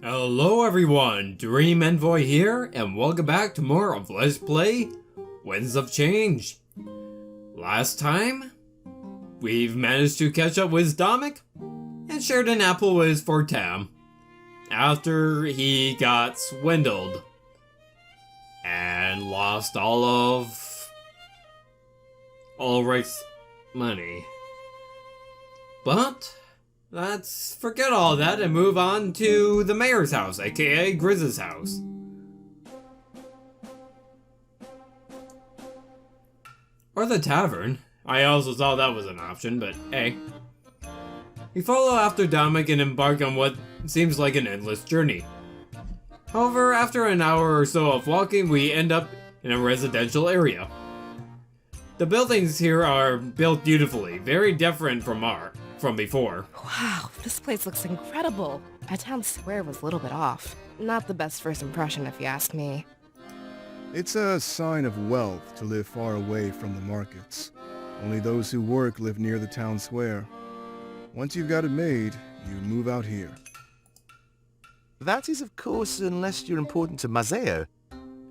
Hello everyone, Dream Envoy here, and welcome back to more of Let's Play Winds of Change. Last time, we've managed to catch up with Dominic and shared an apple with Fortam after he got swindled and lost all of Ulrich's money. But let's forget all that and move on to the mayor's house, aka Gryz's house. Or the tavern. I also thought that was an option, but hey. We follow after Dominic and embark on what seems like an endless journey. However, after an hour or so of walking, we end up in a residential area. The buildings here are built beautifully, very different from before. Wow, this place looks incredible. Our town square was a little bit off. Not the best first impression if you ask me. It's a sign of wealth to live far away from the markets. Only those who work live near the town square. Once you've got it made, you move out here. That is, of course, unless you're important to Mazeo.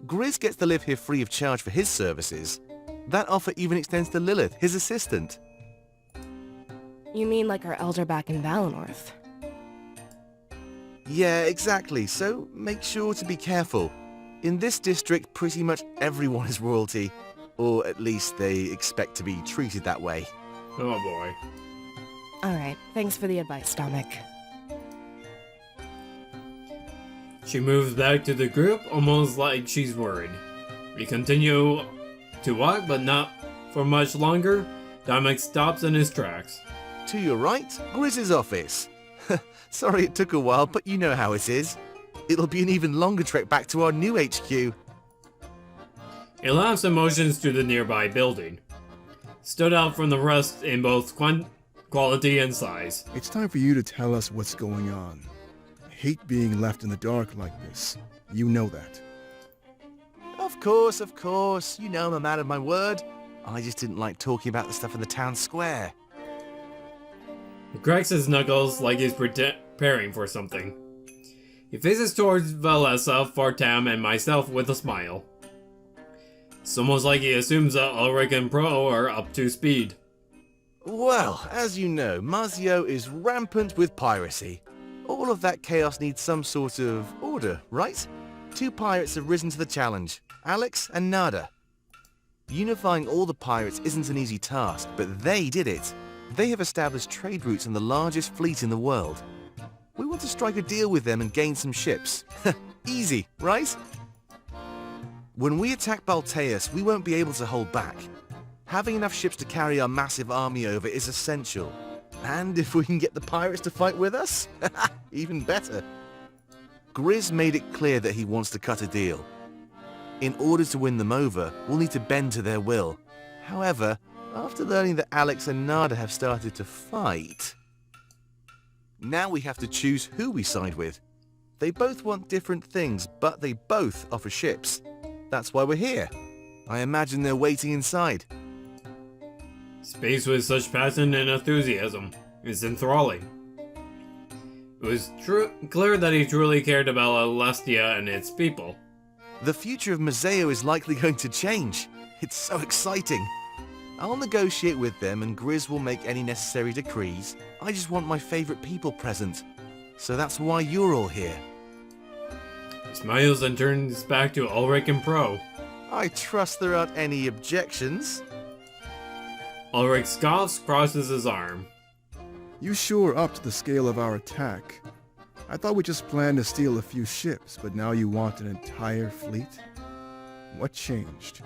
Gryz gets to live here free of charge for his services. That offer even extends to Lilith, his assistant. You mean like our elder back in Valinor? Yeah, exactly, so make sure to be careful. In this district, pretty much everyone is royalty. Or at least they expect to be treated that way. Oh boy. Alright, thanks for the advice, Dominic. She moves back to the group, almost like she's worried. We continue to walk, but not for much longer. Dominic stops in his tracks. To your right, Gryz's office. Sorry it took a while, but you know how it is. It'll be an even longer trek back to our new HQ. He laughs and motions to the nearby building. Stood out from the rest in both quality and size. It's time for you to tell us what's going on. I hate being left in the dark like this. You know that. Of course. You know I'm a man of my word. I just didn't like talking about the stuff in the town square. He cracks his knuckles like he's preparing for something. He faces towards Valessa, Fortam, and myself with a smile. It's almost like he assumes that Ulrich and Pro are up to speed. Well, as you know, Mazeo is rampant with piracy. All of that chaos needs some sort of order, right? Two pirates have risen to the challenge, Alex and Nada. Unifying all the pirates isn't an easy task, but they did it. They have established trade routes in the largest fleet in the world. We want to strike a deal with them and gain some ships. Easy, right? When we attack Balteus, we won't be able to hold back. Having enough ships to carry our massive army over is essential. And if we can get the pirates to fight with us, even better. Gryz made it clear that he wants to cut a deal. In order to win them over, we'll need to bend to their will. However, after learning that Alex and Nada have started to fight, now we have to choose who we side with. They both want different things, but they both offer ships. That's why we're here. I imagine they're waiting inside. Space with such passion and enthusiasm is enthralling. It was clear that he truly cared about Alestia and its people. The future of Mazeo is likely going to change. It's so exciting. I'll negotiate with them and Gryz will make any necessary decrees. I just want my favorite people present. So that's why you're all here. He smiles and turns back to Ulrich and Pro. I trust there aren't any objections. Ulrich scoffs, crosses his arm. You sure upped the scale of our attack. I thought we just planned to steal a few ships, but now you want an entire fleet? What changed?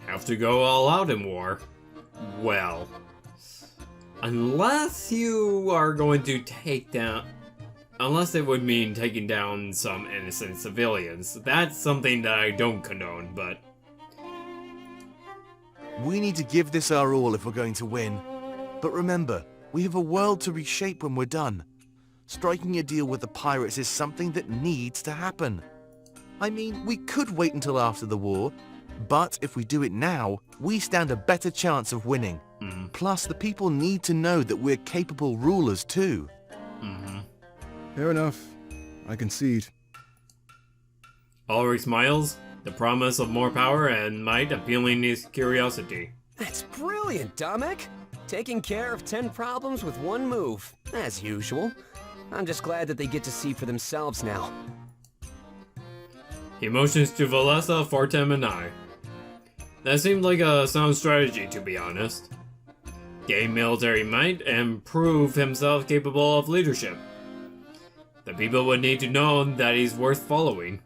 Have to go all out in war. Well, unless you are going to unless it would mean taking down some innocent civilians. That's something that I don't condone, but we need to give this our all if we're going to win. But remember, we have a world to reshape when we're done. Striking a deal with the pirates is something that needs to happen. I mean, we could wait until after the war, but if we do it now, we stand a better chance of winning. Plus, the people need to know that we're capable rulers too. Fair enough. I concede. Ulrich smiles, the promise of more power and might appealing his curiosity. That's brilliant, Domek! Taking care of 10 problems with one move, as usual. I'm just glad that they get to see for themselves now. He motions to Valessa, Fortem, and I. That seemed like a sound strategy, to be honest. Gain military might and prove himself capable of leadership. The people would need to know that he's worth following.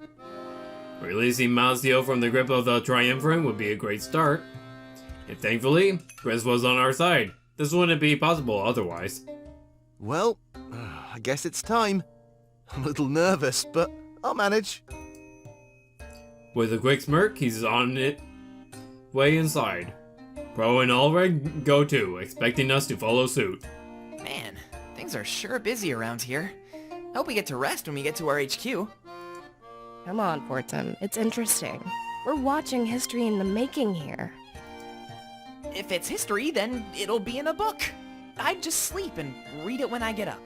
Releasing Mazio from the grip of the Triumvirate would be a great start. And thankfully, Gryz was on our side. This wouldn't be possible otherwise. Well, I guess it's time. I'm a little nervous, but I'll manage. With a quick smirk, he's on it way inside. Pro and Ulrich go too, expecting us to follow suit. Man, things are sure busy around here. Hope we get to rest when we get to our HQ. Come on, Fortem. It's interesting. We're watching history in the making here. If it's history, then it'll be in a book. I'd just sleep and read it when I get up.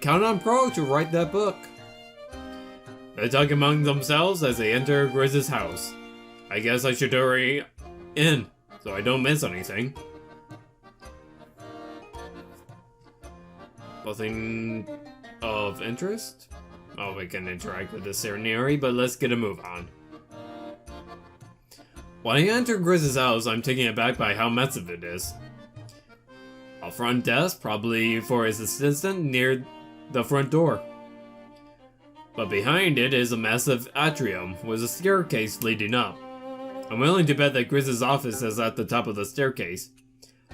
Count on Pro to write that book. They talk among themselves as they enter Gryz's house. I guess I should hurry in, so I don't miss anything. Nothing of interest? Oh, we can interact with the scenery, but let's get a move on. When I enter Gryz's house, I'm taken aback by how massive it is. A front desk, probably for his assistant, near the front door. But behind it is a massive atrium with a staircase leading up. I'm willing to bet that Gryz's office is at the top of the staircase.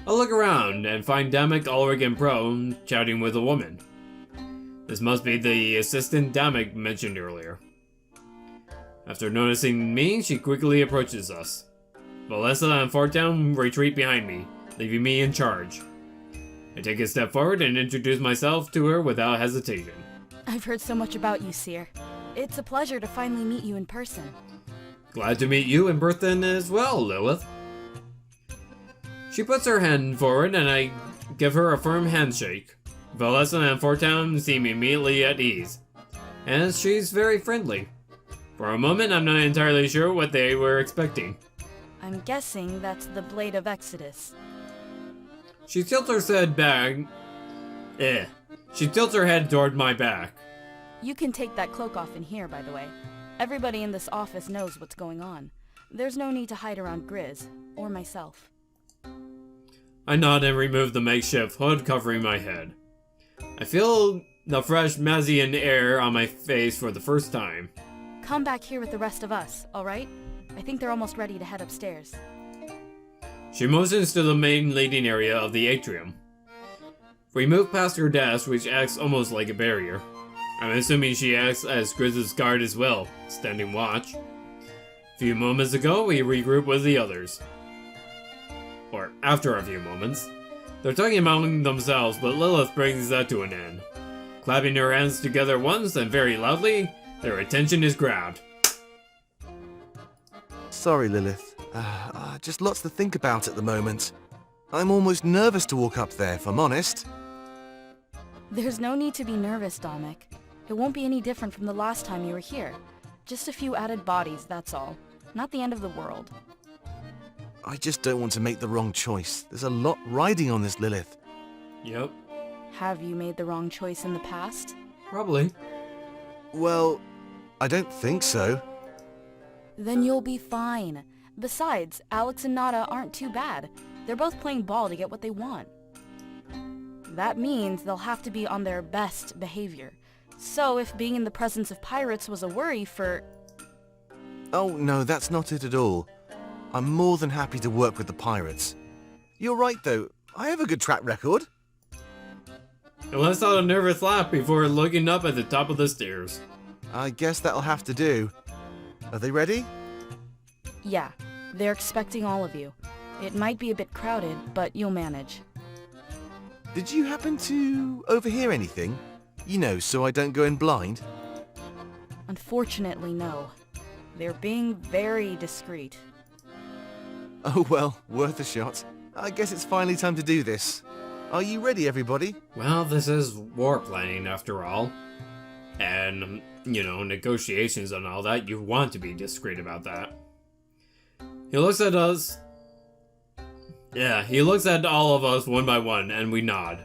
I look around and find Domek, Ulrich, and Pro chatting with a woman. This must be the assistant Domek mentioned earlier. After noticing me, she quickly approaches us. Valessa and Fortem retreat behind me, leaving me in charge. I take a step forward and introduce myself to her without hesitation. I've heard so much about you, Seer. It's a pleasure to finally meet you in person. Glad to meet you in person as well, Lilith. She puts her hand forward and I give her a firm handshake. Valessa and Fortem seem immediately at ease, and she's very friendly. For a moment, I'm not entirely sure what they were expecting. I'm guessing that's the Blade of Exodus. She tilts her head back. She tilts her head toward my back. You can take that cloak off in here, by the way. Everybody in this office knows what's going on. There's no need to hide around Gryz, or myself. I nod and remove the makeshift hood covering my head. I feel the fresh Mazian air on my face for the first time. Come back here with the rest of us, alright? I think they're almost ready to head upstairs. She motions to the main leading area of the atrium. We move past her desk, which acts almost like a barrier. I'm assuming she acts as Gryz's guard as well, standing watch. A few moments ago, we regroup with the others. Or after a few moments. They're talking among themselves, but Lilith brings that to an end. Clapping her hands together once and very loudly, their attention is grabbed. Sorry, Lilith. Just lots to think about at the moment. I'm almost nervous to walk up there, if I'm honest. There's no need to be nervous, Domek. It won't be any different from the last time you were here. Just a few added bodies, that's all. Not the end of the world. I just don't want to make the wrong choice. There's a lot riding on this, Lilith. Yep, Have you made the wrong choice in the past? probably. Well, I don't think so. Then you'll be fine. Besides, Alex and Nada aren't too bad. They're both playing ball to get what they want. That means they'll have to be on their best behavior. So if being in the presence of pirates was a worry for... Oh, no, that's not it at all. I'm more than happy to work with the pirates. You're right, though. I have a good track record. And let's out a nervous laugh before looking up at the top of the stairs. I guess that'll have to do. Are they ready? Yeah, they're expecting all of you. It might be a bit crowded, but you'll manage. Did you happen to overhear anything? You know, so I don't go in blind? Unfortunately, no. They're being very discreet. Oh well, worth a shot. I guess it's finally time to do this. Are you ready, everybody? Well, this is war planning after all. And, you know, negotiations and all that, you want to be discreet about that. He looks at us. Yeah, he looks at all of us one by one, and we nod.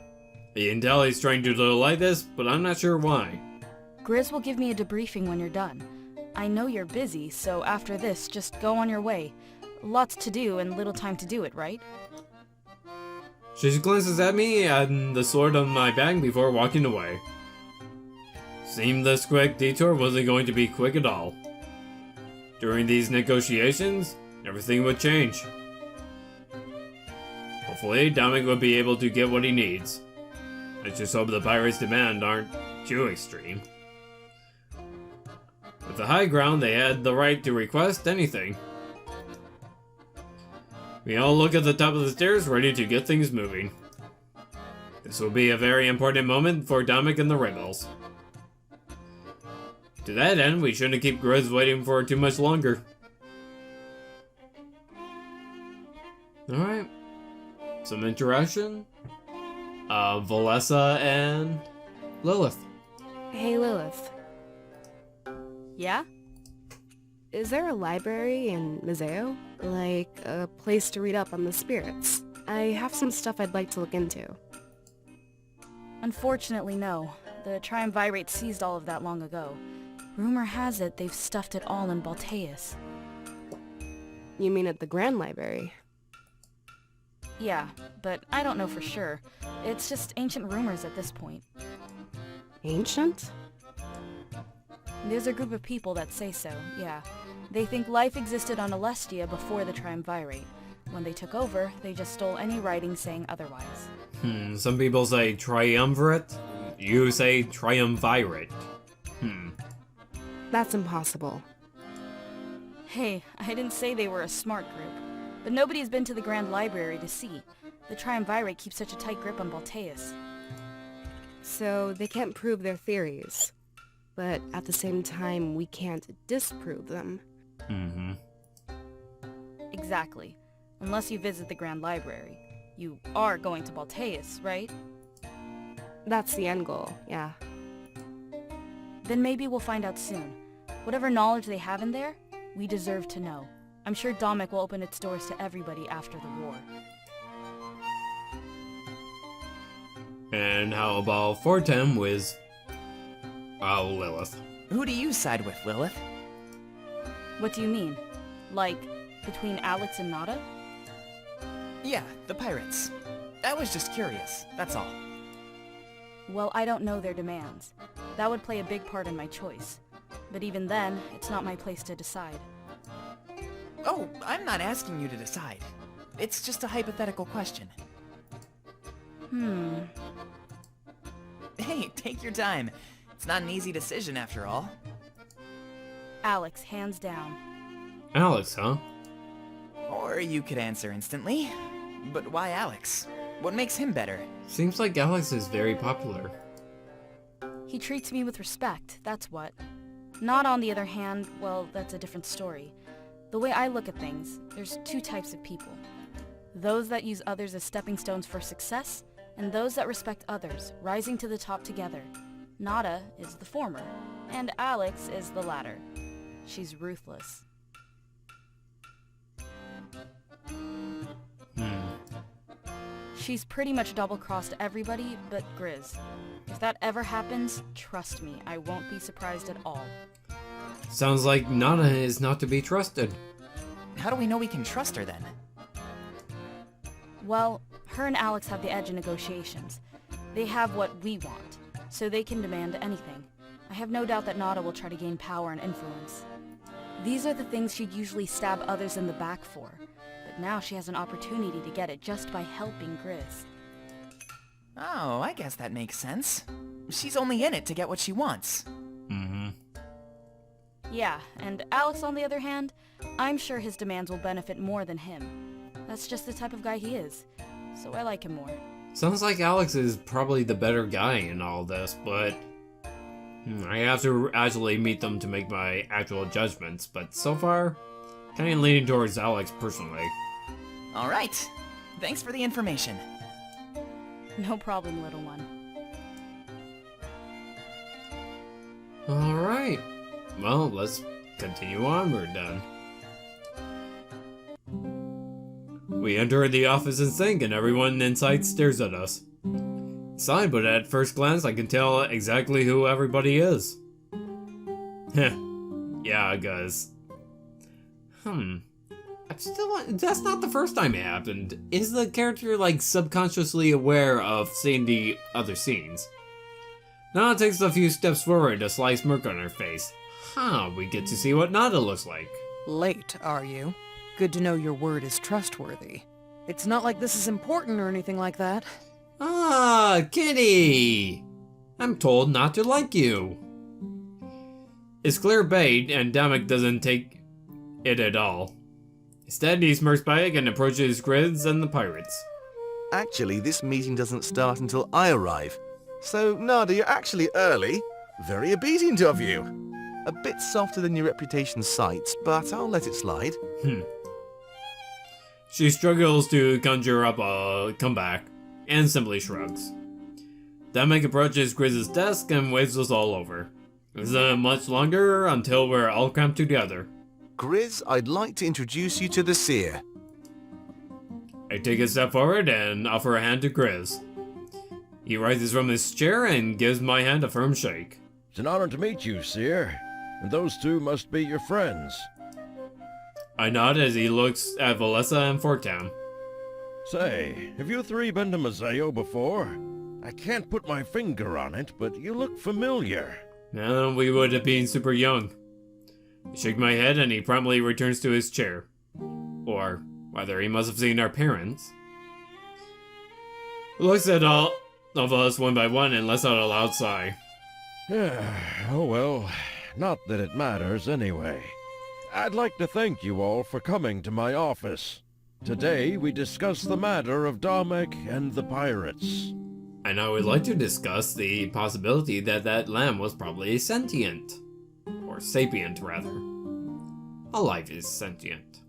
You can tell he's trying to delay this, but I'm not sure why. Gryz will give me a debriefing when you're done. I know you're busy, so after this, just go on your way. Lots to do and little time to do it, right? She glances at me and the sword on my back before walking away. Seemed this quick detour wasn't going to be quick at all. During these negotiations, everything would change. Hopefully, Dominic will be able to get what he needs. I just hope the pirates' demand aren't too extreme. With the high ground, they had the right to request anything. We all look at the top of the stairs, ready to get things moving. This will be a very important moment for Dominic and the rebels. To that end, we shouldn't keep Gryz waiting for too much longer. Alright. Some interaction. Valessa and Lilith. Hey, Lilith. Yeah? Is there a library in Museo? Like, a place to read up on the spirits? I have some stuff I'd like to look into. Unfortunately, no. The Triumvirate seized all of that long ago. Rumor has it they've stuffed it all in Balteus. You mean at the Grand Library? Yeah, but I don't know for sure. It's just ancient rumors at this point. Ancient? There's a group of people that say so, yeah. They think life existed on Alestia before the Triumvirate. When they took over, they just stole any writing saying otherwise. Some people say triumvirate. You say triumvirate. That's impossible. Hey, I didn't say they were a smart group. But nobody's been to the Grand Library to see. The Triumvirate keeps such a tight grip on Balteus. So they can't prove their theories. But at the same time, we can't disprove them. Exactly. Unless you visit the Grand Library. You are going to Balteus, right? That's the end goal, yeah. Then maybe we'll find out soon. Whatever knowledge they have in there, we deserve to know. I'm sure Dominic will open its doors to everybody after the war. And how about Fortem with... Lilith. Who do you side with, Lilith? What do you mean? Like, between Alex and Nada? Yeah, the pirates. I was just curious, that's all. Well, I don't know their demands. That would play a big part in my choice. But even then, it's not my place to decide. Oh, I'm not asking you to decide. It's just a hypothetical question. Hey, take your time. It's not an easy decision after all. Alex, hands down. Alex, huh? Or you could answer instantly. But why Alex? What makes him better? Seems like Alex is very popular. He treats me with respect, that's what. Nada, on the other hand, well, that's a different story. The way I look at things, there's two types of people. Those that use others as stepping stones for success, and those that respect others, rising to the top together. Nada is the former, and Alex is the latter. She's ruthless. She's pretty much double-crossed everybody but Gryz. If that ever happens, trust me, I won't be surprised at all. Sounds like Nana is not to be trusted. How do we know we can trust her then? Well, her and Alex have the edge in negotiations. They have what we want, so they can demand anything. I have no doubt that Nada will try to gain power and influence. These are the things she'd usually stab others in the back for, but now she has an opportunity to get it just by helping Gryz. Oh, I guess that makes sense. She's only in it to get what she wants. Yeah, and Alex, on the other hand, I'm sure his demands will benefit more than him. That's just the type of guy he is, so I like him more. Sounds like Alex is probably the better guy in all this, but... I have to actually meet them to make my actual judgments, but so far, kinda leaning towards Alex personally. Alright. Thanks for the information. No problem, little one. Alright. Well, let's continue onward then. We enter the office and sink, and everyone inside stares at us. Sign, but at first glance I can tell exactly who everybody is. Heh. Yeah, guys. That's not the first time it happened. Is the character, like, subconsciously aware of seeing the other scenes? Nada takes a few steps forward, a sly smirk on her face. We get to see what Nada looks like. Late, are you? Good to know your word is trustworthy. It's not like this is important or anything like that. Kitty! I'm told not to like you. It's clear bait, and Damek doesn't take it at all. Instead, he smirks back and approaches Gryz and the pirates. Actually, this meeting doesn't start until I arrive. So, Nada, you're actually early. Very obedient of you. A bit softer than your reputation cites, but I'll let it slide. She struggles to conjure up a comeback, and simply shrugs. Damek approaches Gryz's desk and waves us all over. Isn't much longer until we're all cramped together. Gryz, I'd like to introduce you to the seer. I take a step forward and offer a hand to Gryz. He rises from his chair and gives my hand a firm shake. It's an honor to meet you, Seer. And those two must be your friends. I nod as he looks at Valessa and Fortam. Say, have you three been to Museo before? I can't put my finger on it, but you look familiar. We would have been super young. I shake my head and he promptly returns to his chair. Or, rather, he must have seen our parents. He looks at all of us one by one and lets out a loud sigh. Oh well, not that it matters anyway. I'd like to thank you all for coming to my office. Today we discuss the matter of Damek and the pirates. And I would like to discuss the possibility that that lamb was probably sentient. Or sapient, rather. A life is sentient.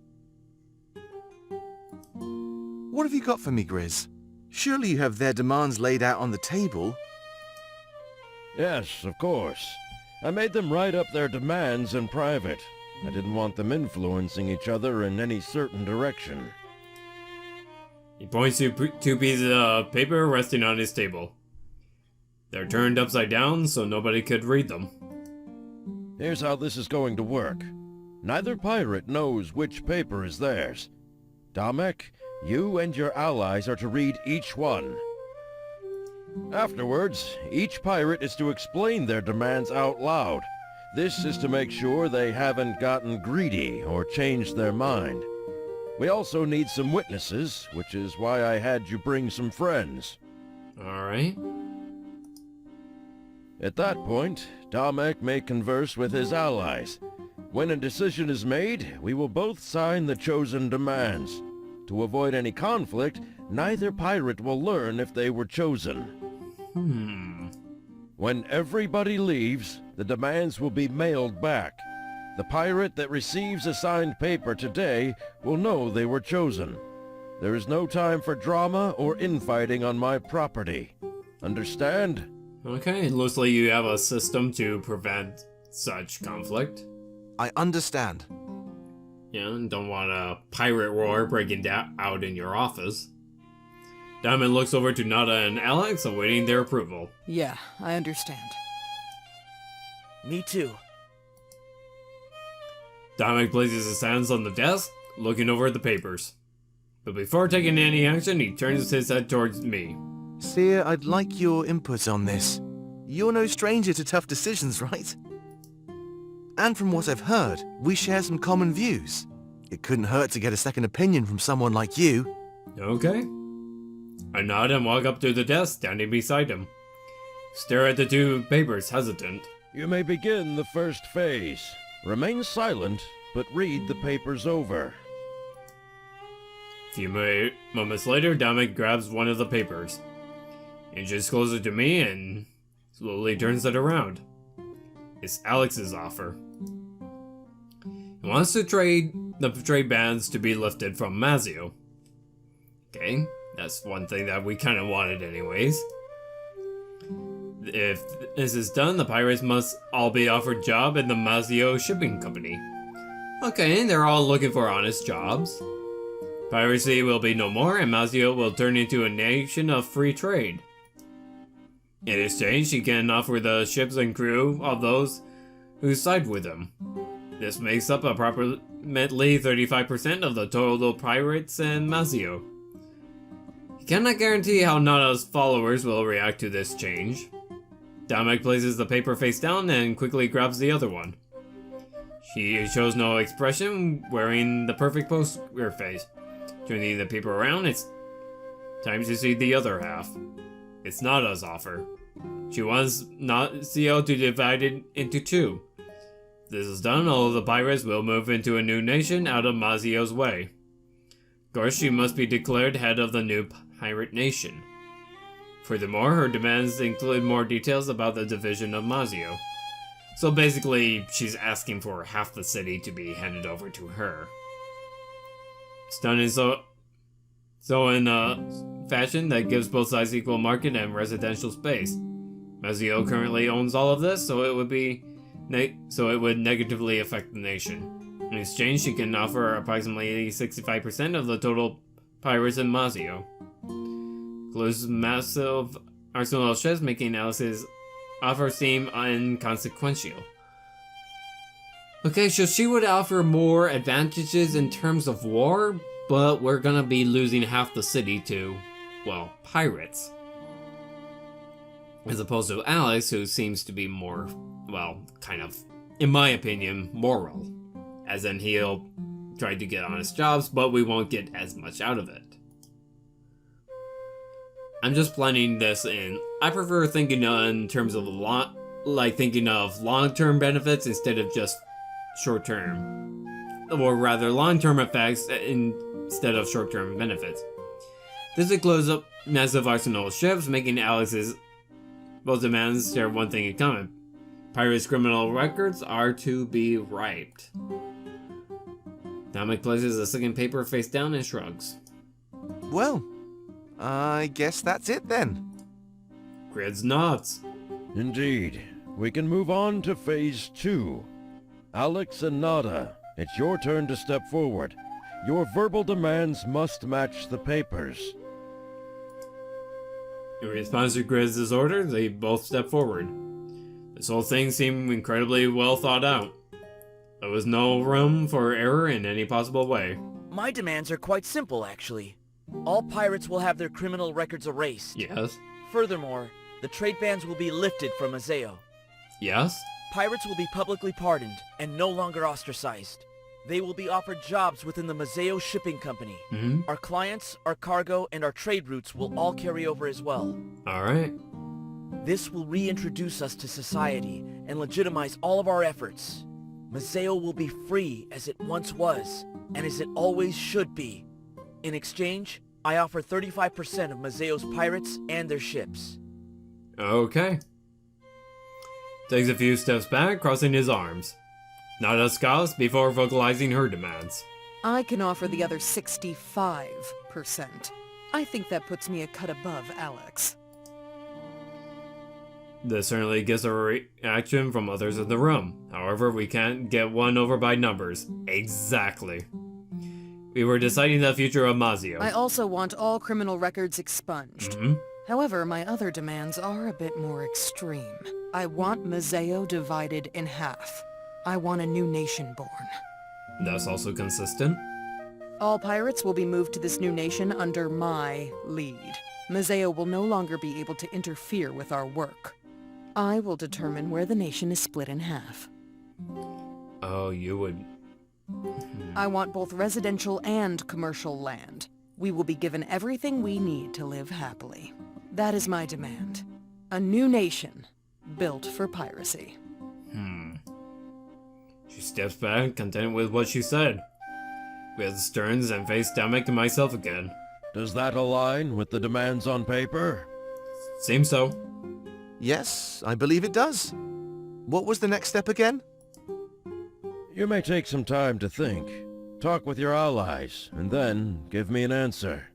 What have you got for me, Gryz? Surely you have their demands laid out on the table. Yes, of course. I made them write up their demands in private. I didn't want them influencing each other in any certain direction. He points to two pieces of paper resting on his table. They're turned upside down so nobody could read them. Here's how this is going to work. Neither pirate knows which paper is theirs. Damek, you and your allies are to read each one. Afterwards, each pirate is to explain their demands out loud. This is to make sure they haven't gotten greedy or changed their mind. We also need some witnesses, which is why I had you bring some friends. Alright. At that point, Damek may converse with his allies. When a decision is made, we will both sign the chosen demands. To avoid any conflict, neither pirate will learn if they were chosen. When everybody leaves, the demands will be mailed back. The pirate that receives a signed paper today will know they were chosen. There is no time for drama or infighting on my property. Understand? Okay, it looks like you have a system to prevent such conflict. I understand. Yeah, and don't want a pirate war breaking out in your office. Diamond looks over to Nada and Alex, awaiting their approval. Yeah, I understand. Me too. Diamond places his hands on the desk, looking over the papers. But before taking any action, he turns his head towards me. Seer, I'd like your input on this. You're no stranger to tough decisions, right? And from what I've heard, we share some common views. It couldn't hurt to get a second opinion from someone like you. Okay. I nod and walk up to the desk, standing beside him. Stare at the two papers, hesitant. You may begin the first phase. Remain silent, but read the papers over. A few moments later, Damek grabs one of the papers, inches closer to me, and slowly turns it around. It's Alex's offer. He wants to trade the trade bans to be lifted from Mazio. Okay, That's one thing that we kind of wanted anyways. If this is done, the pirates must all be offered job in the Mazio shipping company. Okay, they're all looking for honest jobs. Piracy will be no more, and Mazio will turn into a nation of free trade. In exchange, she can offer the ships and crew of those who side with them. This makes up approximately 35% of the total pirates in Mazio. He cannot guarantee how Nada's followers will react to this change. Damek places the paper face down and quickly grabs the other one. She shows no expression, wearing the perfect poker face. Turning the paper around, it's time to see the other half. It's Nada's offer. She wants Mazio to divide it into two. If this is done, all of the pirates will move into a new nation out of Mazio's way. Of course, she must be declared head of the new pirate nation. Furthermore, her demands include more details about the division of Mazio. So basically, she's asking for half the city to be handed over to her. It's done in in a fashion that gives both sides equal market and residential space. Mazio currently owns all of this, so it would negatively affect the nation. In exchange, she can offer approximately 65% of the total pirates in Mazio. Includes massive arsenal of ships, making Alex's offer seem inconsequential. Okay, so she would offer more advantages in terms of war, but we're gonna be losing half the city to, well, pirates. As opposed to Alex, who seems to be more, well, kind of, in my opinion, moral. As in, he'll try to get honest jobs, but we won't get as much out of it. I'm just planning this in. I prefer thinking in terms of long-term benefits instead of just short-term. Or rather, long-term effects instead of short-term benefits. This includes a massive arsenal of ships, making Alex's both demands share one thing in common. Pirates' criminal records are to be wiped. Damek places a second paper face down and shrugs. Well, I guess that's it then. Gryz nods. Indeed. We can move on to Phase 2. Alex and Nada, it's your turn to step forward. Your verbal demands must match the papers. In response to Gryz's order, they both step forward. This whole thing seemed incredibly well thought out. There was no room for error in any possible way. My demands are quite simple, actually. All pirates will have their criminal records erased. Yes. Furthermore, the trade bans will be lifted from Mazeo. Yes? Pirates will be publicly pardoned and no longer ostracized. They will be offered jobs within the Mazeo shipping company. Mm-hmm. Our clients, our cargo, and our trade routes will all carry over as well. Alright. This will reintroduce us to society and legitimize all of our efforts. Mazeo will be free as it once was, and as it always should be. In exchange, I offer 35% of Mazeo's pirates and their ships. Okay. Takes a few steps back, crossing his arms. Nada scowls before vocalizing her demands. I can offer the other 65%. I think that puts me a cut above Alex. This certainly gets a reaction from others in the room. However, we can't get won over by numbers. Exactly. We were deciding the future of Mazio. I also want all criminal records expunged. Mm-hmm. However, my other demands are a bit more extreme. I want Mazeo divided in half. I want a new nation born. That's also consistent. All pirates will be moved to this new nation under my lead. Mazeo will no longer be able to interfere with our work. I will determine where the nation is split in half. Oh, you would... I want both residential and commercial land. We will be given everything we need to live happily. That is my demand. A new nation, built for piracy. She steps back, content with what she said. Gryz turns and faces Damek to myself again. Does that align with the demands on paper? Seems so. Yes, I believe it does. What was the next step again? You may take some time to think. Talk with your allies, and then give me an answer.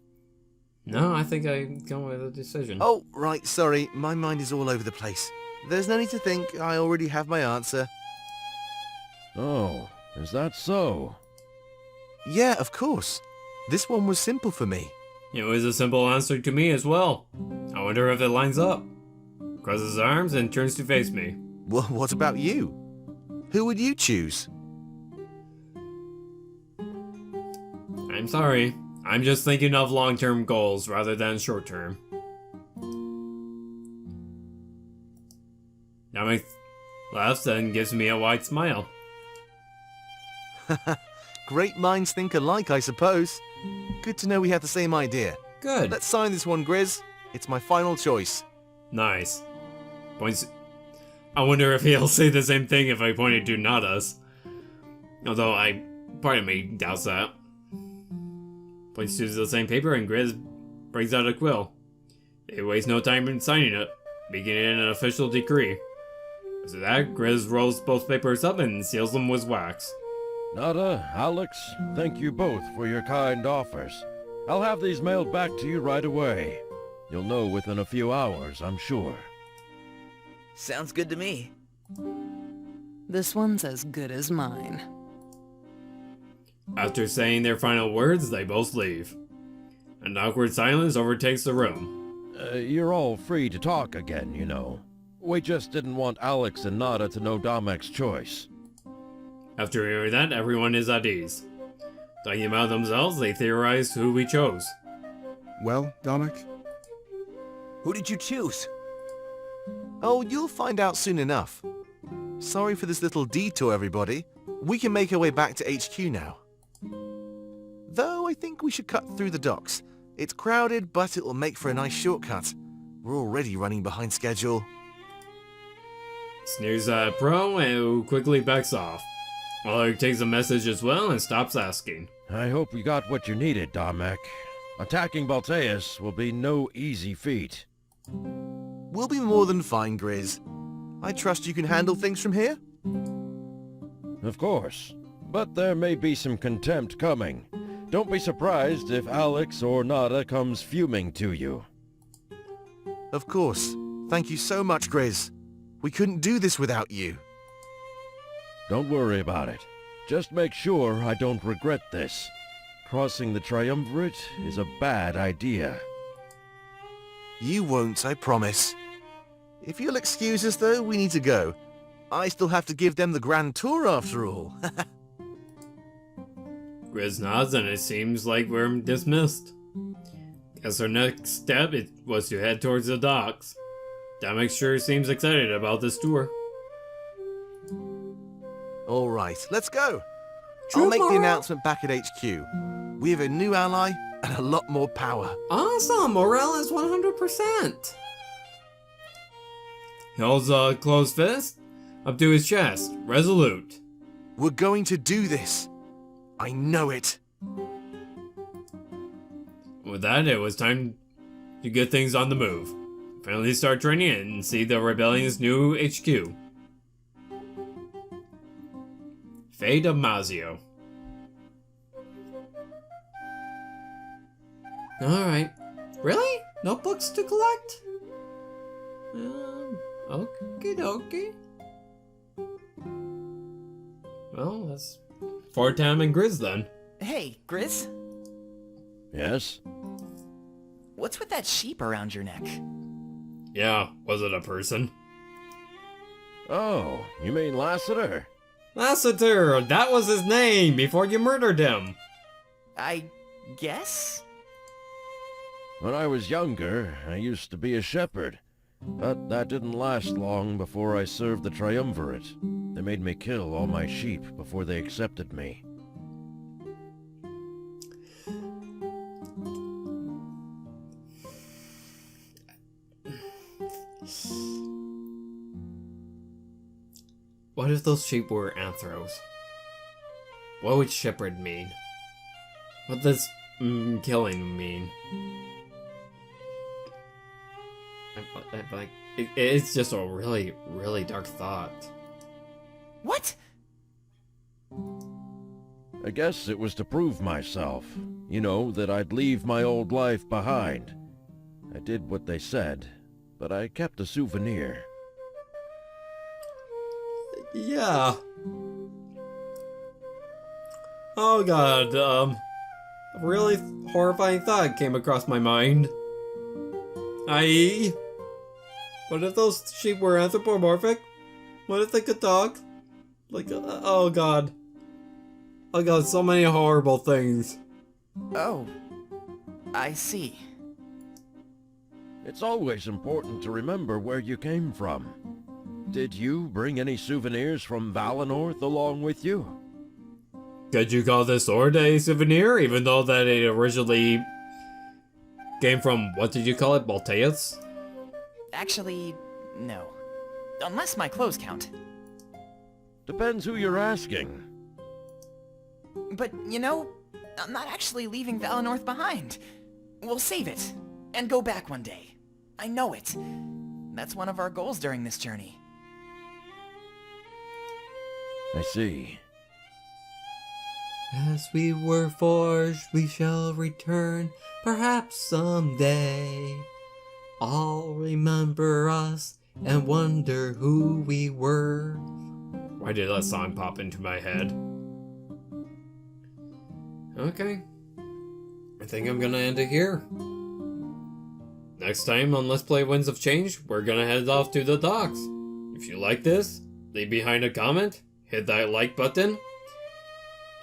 No, I think I come with a decision. Oh, right, sorry. My mind is all over the place. There's no need to think. I already have my answer. Oh, is that so? Yeah, of course. This one was simple for me. It was a simple answer to me as well. I wonder if it lines up. Crosses his arms and turns to face me. Well, what about you? Who would you choose? I'm sorry. I'm just thinking of long-term goals rather than short-term. Namek laughs and gives me a wide smile. Great minds think alike, I suppose. Good to know we have the same idea. Good. Let's sign this one, Gryz. It's my final choice. Nice. Points. I wonder if he'll say the same thing if I pointed to not us. Although part of me doubts that. Points to the same paper and Gryz brings out a quill. They waste no time in signing it, making it an official decree. After that, Gryz rolls both papers up and seals them with wax. Nada, Alex, thank you both for your kind offers. I'll have these mailed back to you right away. You'll know within a few hours, I'm sure. Sounds good to me. This one's as good as mine. After saying their final words, they both leave. An awkward silence overtakes the room. You're all free to talk again, you know. We just didn't want Alex and Nada to know Domek's choice. After hearing that, everyone is at ease. Talking about themselves, they theorize who we chose. Well, Domek? Who did you choose? Oh, you'll find out soon enough. Sorry for this little detour, everybody. We can make our way back to HQ now. Though I think we should cut through the docks. It's crowded, but it will make for a nice shortcut. We're already running behind schedule. Sneers at Pro and quickly backs off. Waller takes the message as well and stops asking. I hope you got what you needed, Domek. Attacking Balteus will be no easy feat. We'll be more than fine, Gryz. I trust you can handle things from here? Of course. But there may be some contempt coming. Don't be surprised if Alex or Nada comes fuming to you. Of course. Thank you so much, Gryz. We couldn't do this without you. Don't worry about it. Just make sure I don't regret this. Crossing the Triumvirate is a bad idea. You won't, I promise. If you'll excuse us, though, we need to go. I still have to give them the grand tour after all. Gryz nods and it seems like we're dismissed. Guess our next step was to head towards the docks. Domek sure seems excited about this tour. All right, let's go. I'll make the announcement back at HQ. We have a new ally and a lot more power. Awesome! Morale is 100%! He holds a closed fist up to his chest, resolute. We're going to do this. I know it. With that, it was time to get things on the move. Finally start training and see the rebellion's new HQ. Fate of Mazio. Alright. Really? Notebooks to collect? Okie dokie. Well, that's for Tam and Gryz then. Hey, Gryz? Yes? What's with that sheep around your neck? Yeah, was it a person? Oh, you mean Lassiter? Lassiter! That was his name before you murdered him! I guess? When I was younger, I used to be a shepherd. But that didn't last long before I served the Triumvirate. They made me kill all my sheep before they accepted me. What if those sheep were anthros? What would shepherd mean? What does killing mean? Like, it's just a really, really dark thought. What? I guess it was to prove myself. You know, that I'd leave my old life behind. I did what they said, but I kept a souvenir. Yeah. Oh god, a really horrifying thought came across my mind. I.e., what if those sheep were anthropomorphic? What if they could talk? Like, oh god. Oh god, so many horrible things. Oh, I see. It's always important to remember where you came from. Did you bring any souvenirs from Valenorth along with you? Could you call this sword a souvenir, even though that it originally came from, what did you call it, Balteus? Actually, no. Unless my clothes count. Depends who you're asking. But, you know, I'm not actually leaving Valenorth behind. We'll save it, and go back one day. I know it. That's one of our goals during this journey. I see. As we were forged, we shall return, perhaps someday. All remember us and wonder who we were. Why did that song pop into my head? Okay. I think I'm gonna end it here. Next time on Let's Play Winds of Change, we're gonna head off to the docks. If you like this, leave behind a comment, hit that like button,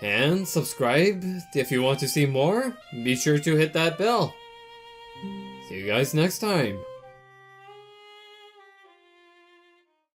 and subscribe if you want to see more. Be sure to hit that bell. See you guys next time.